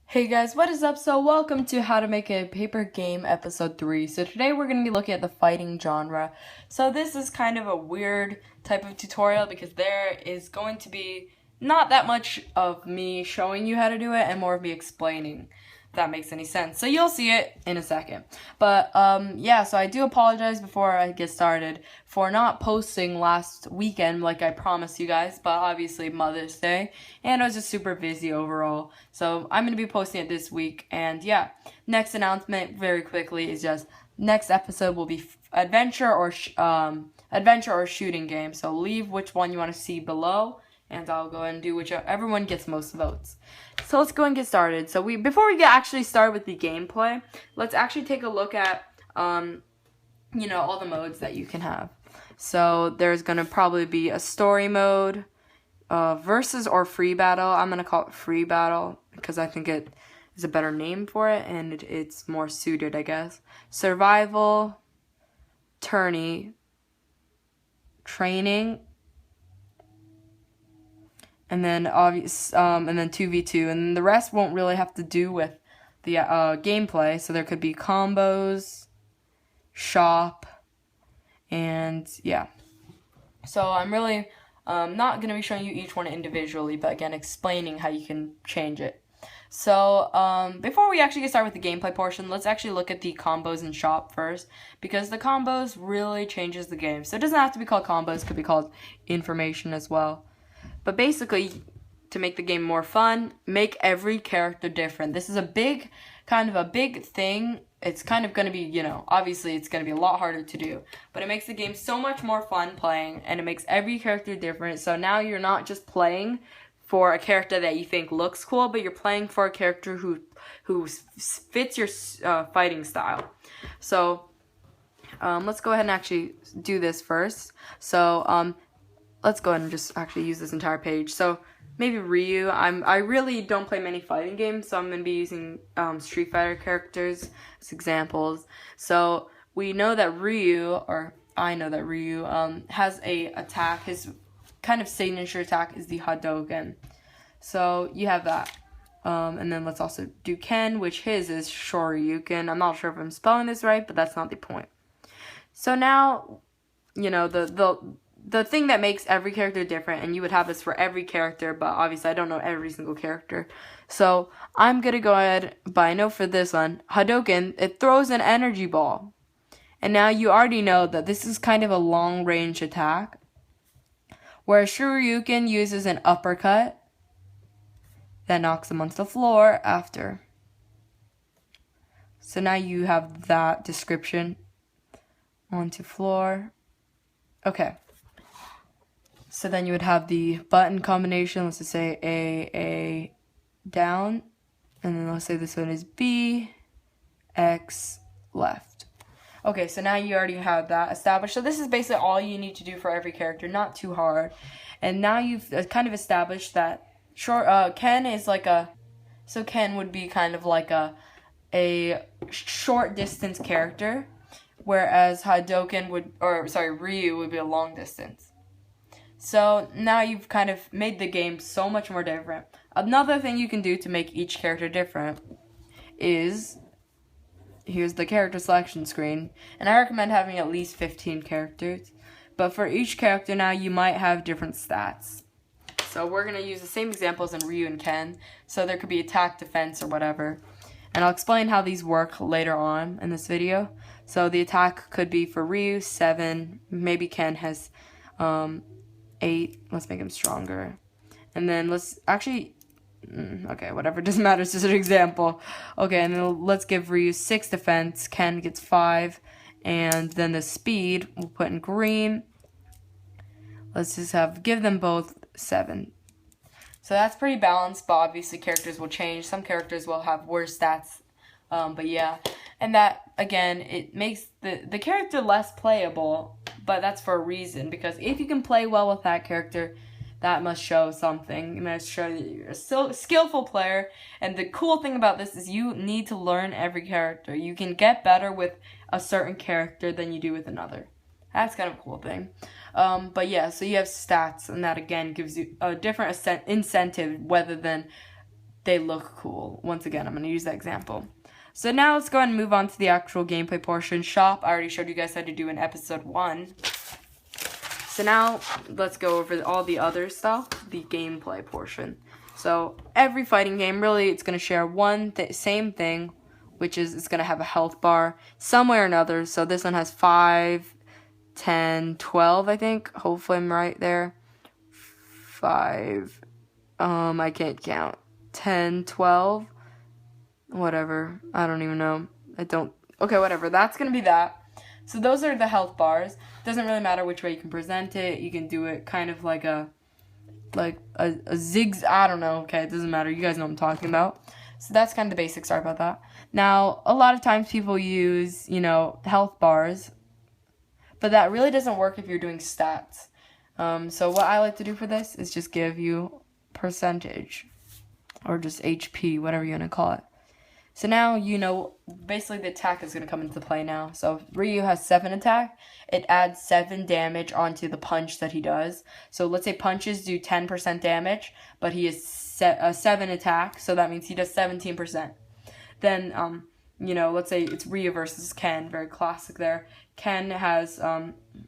Hey guys, what is up? So welcome to How to Make a Paper Game episode 3. So today we're going to be looking at the fighting genre. So this is kind of a weird type of tutorial because there is going to be not that much of me showing you how to do it and more of me explaining, if that makes any sense. So you'll see it in a second. But yeah, so I do apologize before I get started for not posting last weekend like I promised you guys, but obviously Mother's Day, and I was just super busy overall. So I'm going to be posting it this week, and yeah, next announcement very quickly is just next episode will be adventure or shooting game. So leave which one you want to see below, and I'll go and do whichever one gets most votes. So let's go and get started. So before we actually start with the gameplay, let's actually take a look at all the modes that you can have. So there's gonna probably be a story mode, versus or free battle. I'm gonna call it free battle because I think it is a better name for it and it's more suited, I guess. Survival, tourney, training, and then 2v2, and the rest won't really have to do with the gameplay. So there could be combos, shop, and yeah. So I'm really not going to be showing you each one individually, but again, explaining how you can change it. So before we actually get started with the gameplay portion, let's actually look at the combos and shop first, because the combos really changes the game. So it doesn't have to be called combos, it could be called information as well. But basically, to make the game more fun, make every character different. This is a big thing. It's kind of going to be, obviously it's going to be a lot harder to do, but it makes the game so much more fun playing, and it makes every character different. So now you're not just playing for a character that you think looks cool, but you're playing for a character who fits your fighting style. So let's go ahead and actually do this first. So let's go ahead and just actually use this entire page. So maybe Ryu. I really don't play many fighting games, so I'm going to be using Street Fighter characters as examples. So we know that Ryu, or I know that Ryu, has a attack. His kind of signature attack is the Hadouken. So you have that. And then let's also do Ken, which his is Shoryuken. I'm not sure if I'm spelling this right, but that's not the point. So now, the thing that makes every character different, and you would have this for every character, but obviously I don't know every single character. So I'm going to go ahead, but I know for this one, Hadouken, it throws an energy ball. And now you already know that this is kind of a long-range attack, whereas Shoryuken uses an uppercut that knocks him onto the floor after. So now you have that description. Onto floor. Okay. So then you would have the button combination. Let's just say A, down. And then let's say this one is B, X, left. Okay, so now you already have that established. So this is basically all you need to do for every character, not too hard. And now you've kind of established that Ken is like so Ken would be kind of like a short distance character, whereas Ryu would be a long distance. So now you've kind of made the game so much more different. Another thing you can do to make each character different is, here's the character selection screen, and I recommend having at least 15 characters. But for each character now, you might have different stats. So we're going to use the same examples in Ryu and Ken. So there could be attack, defense, or whatever. And I'll explain how these work later on in this video. So the attack could be for Ryu, 7. Maybe Ken has 8. Let's make him stronger. And then let's actually, okay, whatever, doesn't matter, it's just an example. Okay, and then let's give Ryu 6 defense, Ken gets 5, and then the speed we'll put in green. Let's just give them both 7. So that's pretty balanced, but obviously characters will change. Some characters will have worse stats, but yeah. And that, again, it makes the character less playable, but that's for a reason, because if you can play well with that character, that must show something. It must show that you're a skillful player, and the cool thing about this is you need to learn every character. You can get better with a certain character than you do with another. That's kind of a cool thing. But yeah, so you have stats, and that again gives you a different incentive, whether than they look cool. Once again, I'm going to use that example. So now let's go ahead and move on to the actual gameplay portion. Shop, I already showed you guys how to do in episode 1. So now let's go over all the other stuff, the gameplay portion. So every fighting game, really, it's going to share one same thing, which is it's going to have a health bar somewhere or another. So this one has 5, 10, 12, I think. Hopefully I'm right there. 5, I can't count. 10, 12, whatever. I don't even know. Okay, whatever. That's going to be that. So those are the health bars. Doesn't really matter which way you can present it. You can do it kind of like a zigzag. I don't know. Okay, it doesn't matter. You guys know what I'm talking about. So that's kind of the basics. Sorry about that. Now, a lot of times people use, health bars, but that really doesn't work if you're doing stats. So what I like to do for this is just give you percentage, or just HP, whatever you want to call it. So now, basically the attack is going to come into play now. So Ryu has 7 attack. It adds 7 damage onto the punch that he does. So let's say punches do 10% damage, but he has 7 attack. So that means he does 17%. Then, let's say it's Ryu versus Ken. Very classic there. Ken has,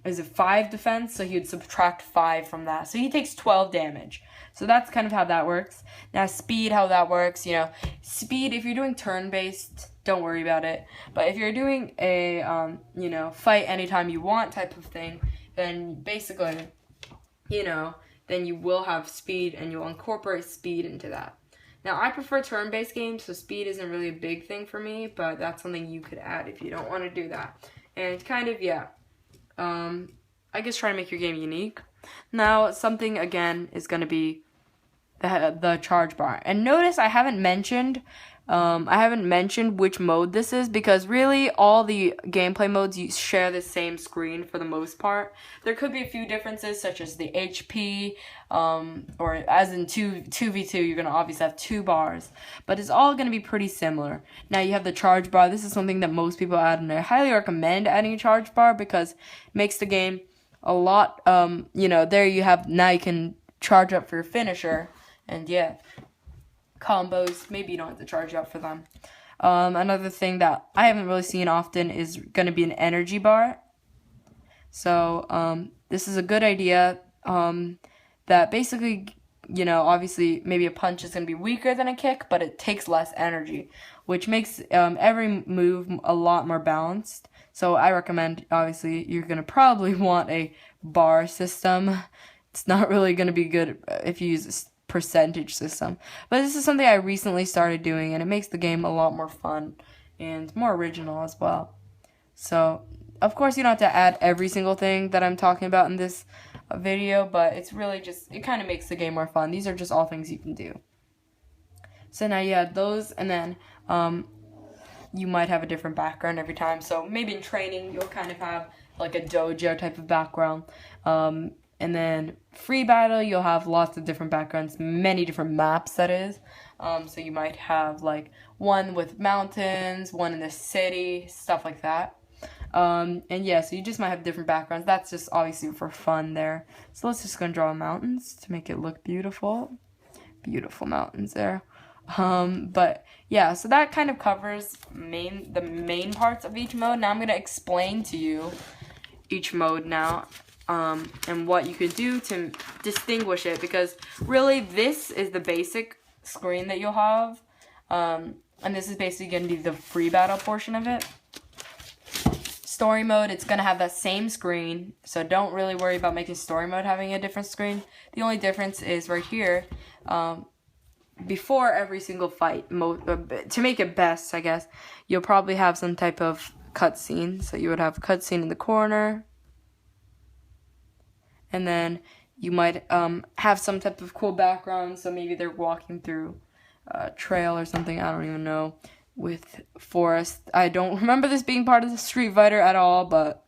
is a 5 defense, so he would subtract 5 from that. So he takes 12 damage. So that's kind of how that works. Now, speed, how that works, speed, if you're doing turn-based, don't worry about it. But if you're doing a, fight anytime you want type of thing, then basically, then you will have speed, and you'll incorporate speed into that. Now, I prefer turn-based games, so speed isn't really a big thing for me, but that's something you could add if you don't want to do that. And kind of, I guess try to make your game unique. Now, something, again, is going to be the charge bar. And notice I haven't mentioned which mode this is, because really all the gameplay modes share the same screen for the most part. There could be a few differences, such as the HP, or as in 2v2, you're going to obviously have 2 bars, but it's all going to be pretty similar. Now you have the charge bar. This is something that most people add, and I highly recommend adding a charge bar, because it makes the game a lot, there you have, now you can charge up for your finisher, and combos, maybe you don't have to charge up for them. Another thing that I haven't really seen often is going to be an energy bar. So, this is a good idea, that basically, obviously, maybe a punch is going to be weaker than a kick, but it takes less energy, which makes, every move a lot more balanced. So I recommend, obviously, you're going to probably want a bar system. It's not really going to be good if you use a percentage system. But this is something I recently started doing, and it makes the game a lot more fun and more original as well. So, of course, you don't have to add every single thing that I'm talking about in this video, but it's really just, it kind of makes the game more fun. These are just all things you can do. So now you add those, and then, you might have a different background every time. So maybe in training, you'll kind of have like a dojo type of background. And then free battle, you'll have lots of different backgrounds, many different maps, that is. So you might have like one with mountains, one in the city, stuff like that. So you just might have different backgrounds. That's just obviously for fun there. So let's just go and draw mountains to make it look beautiful. Beautiful mountains there. So that kind of covers the main parts of each mode. Now I'm going to explain to you each mode now, and what you can do to distinguish it, because really this is the basic screen that you'll have, and this is basically going to be the free battle portion of it. Story mode, it's going to have that same screen, so don't really worry about making story mode having a different screen. The only difference is right here, before every single fight, to make it best, I guess, you'll probably have some type of cutscene. So you would have a cutscene in the corner, and then you might have some type of cool background. So maybe they're walking through a trail or something, I don't even know, with forest. I don't remember this being part of the Street Fighter at all, but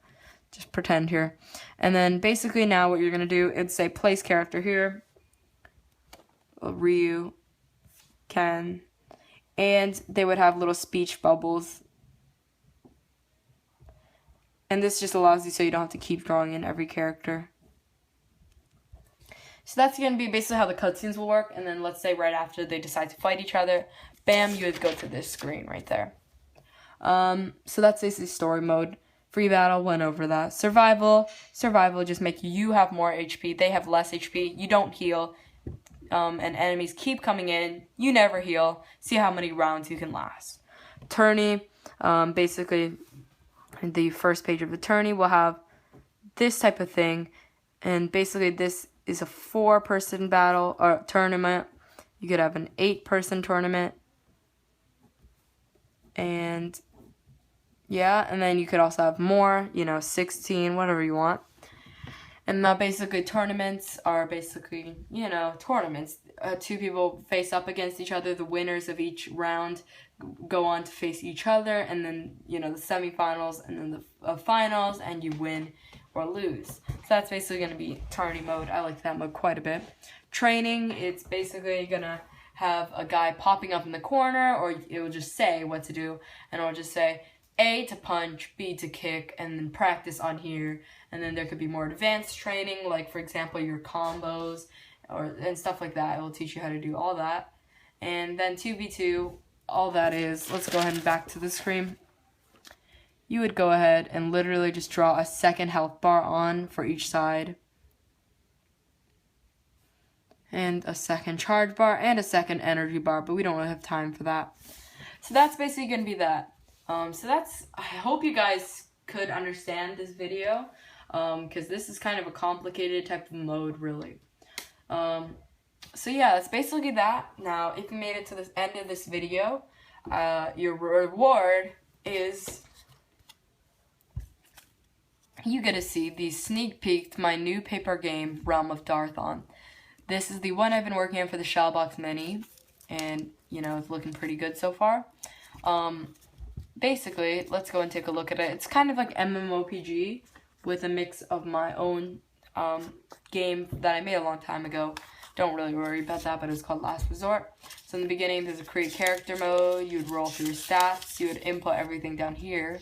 just pretend here. And then basically now what you're going to do is say place character here, Ryu, Ken, and they would have little speech bubbles, and this just allows you so you don't have to keep drawing in every character. So that's going to be basically how the cutscenes will work. And then let's say right after they decide to fight each other, bam, you would go to this screen right there. So that's basically story mode. Free battle, went over that. Survival just make you have more HP. They have less HP. You don't heal. And enemies keep coming in. You never heal. See how many rounds you can last. Tourney, basically, the first page of the tourney will have this type of thing. And basically, this is a 4-person battle or tournament. You could have an 8-person tournament. And yeah, and then you could also have more, 16, whatever you want. And basically tournaments are basically, tournaments. 2 people face up against each other. The winners of each round go on to face each other. And then, the semifinals and then the finals. And you win or lose. So that's basically going to be tourney mode. I like that mode quite a bit. Training, it's basically going to have a guy popping up in the corner. Or it will just say what to do. And it will just say A to punch, B to kick, and then practice on here. And then there could be more advanced training, like for example your combos and stuff like that. It will teach you how to do all that. And then 2v2, all that is, let's go ahead and back to the screen. You would go ahead and literally just draw a second health bar on for each side. And a second charge bar and a second energy bar, but we don't really have time for that. So that's basically going to be that. I hope you guys could understand this video, because this is kind of a complicated type of mode, really. So yeah, that's basically that. Now, if you made it to the end of this video, your reward is you get to see the sneak peek to my new paper game, Realm of Darthon. This is the one I've been working on for the Shellbox Mini, and, it's looking pretty good so far. Basically, let's go and take a look at it. It's kind of like MMORPG with a mix of my own game that I made a long time ago. Don't really worry about that, but it's called Last Resort. So in the beginning, there's a create character mode. You would roll through your stats. You would input everything down here.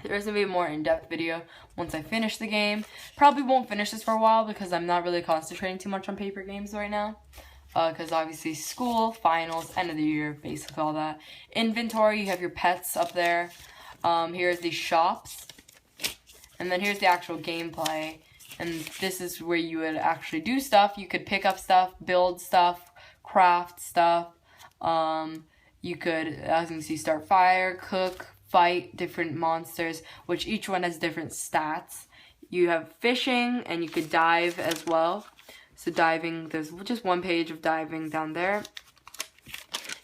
There's going to be a more in-depth video once I finish the game. Probably won't finish this for a while because I'm not really concentrating too much on paper games right now. Because obviously school, finals, end of the year, basically all that. Inventory, you have your pets up there. Here's the shops. And then here's the actual gameplay. And this is where you would actually do stuff. You could pick up stuff, build stuff, craft stuff. You could, as you can see, start fire, cook, fight different monsters, which each one has different stats. You have fishing, and you could dive as well. So diving, there's just one page of diving down there.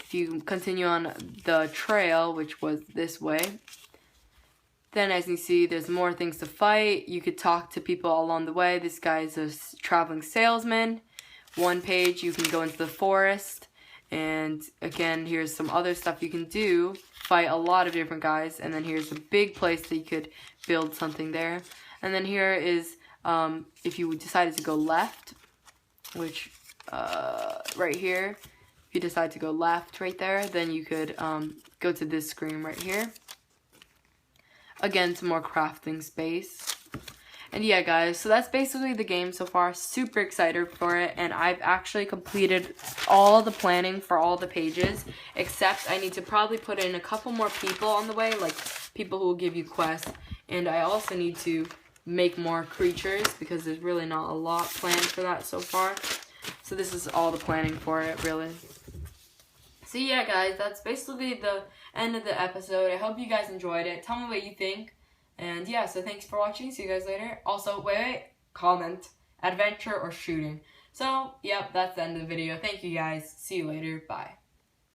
If you continue on the trail, which was this way, then as you see, there's more things to fight. You could talk to people along the way. This guy's a traveling salesman. One page, you can go into the forest. And again, here's some other stuff you can do. Fight a lot of different guys. And then here's a big place that you could build something there. And then here is, if you decided to go left, which, right here, if you decide to go left right there, then you could go to this screen right here. Again, some more crafting space. And yeah, guys, so that's basically the game so far. Super excited for it, and I've actually completed all the planning for all the pages, except I need to probably put in a couple more people on the way, like people who will give you quests, and I also need to make more creatures, because there's really not a lot planned for that so far. So this is all the planning for it, really. So yeah, guys, that's basically the end of the episode. I hope you guys enjoyed it. Tell me what you think. And yeah, so thanks for watching. See you guys later. Also, wait, comment, adventure or shooting. So, yep, that's the end of the video. Thank you guys. See you later. Bye.